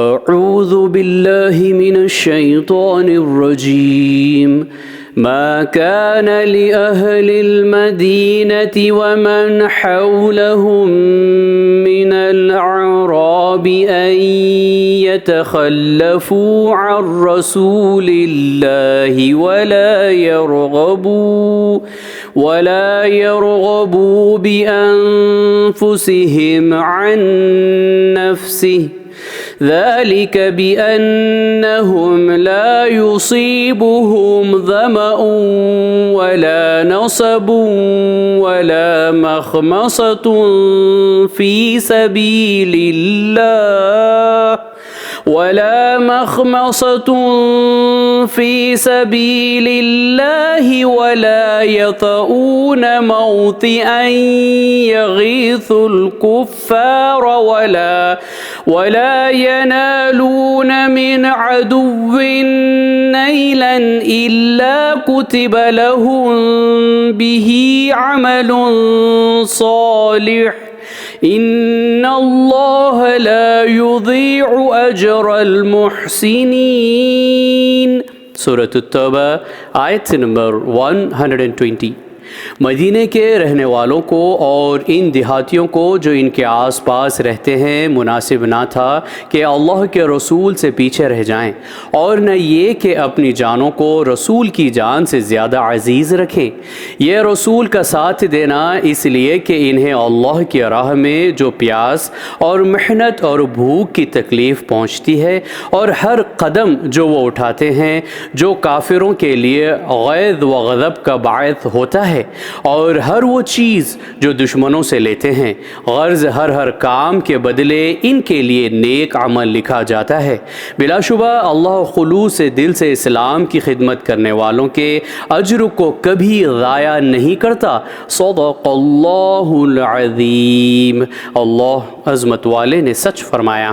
أعوذ بالله من الشيطان الرجيم ما كان لأهل المدينة ومن حولهم من الأعراب أن يتخلفوا عن رسول الله ولا يرغبوا بأنفسهم عن نفسه ذلك بأنهم لا يصيبهم ظمأ ولا نصب ولا مخمصة في سبيل الله ولا يطؤون موطئا يغيظ الكفار ولا ينالون من عدو نيلا إلا كتب لهم به عمل صالح إن الله لا يضيع أجر المحسنين। सूरत तौबा आयत नंबर 120। मदीने के रहने वालों को और इन देहातियों को जो इनके आसपास रहते हैं मुनासिब ना था कि अल्लाह के रसूल से पीछे रह जाएं और न ये कि अपनी जानों को रसूल की जान से ज़्यादा अजीज़ रखें। यह रसूल का साथ देना इसलिए कि इन्हें अल्लाह की राह में जो प्यास और मेहनत और भूख की तकलीफ़ पहुँचती है और हर कदम जो वो उठाते हैं जो काफिरों के लिए गैज़ व गज़ब का बायस होता है और हर वो चीज़ जो दुश्मनों से लेते हैं गर्ज़ हर काम के बदले इनके लिए नेक अमल लिखा जाता है। बिलाशुबा अल्लाह खुलूस से दिल से इस्लाम की खिदमत करने वालों के अज्र को कभी ज़ाया नहीं करता। सदक़ल्लाहुल अज़ीम। अल्लाह अज़मत वाले ने सच फरमाया।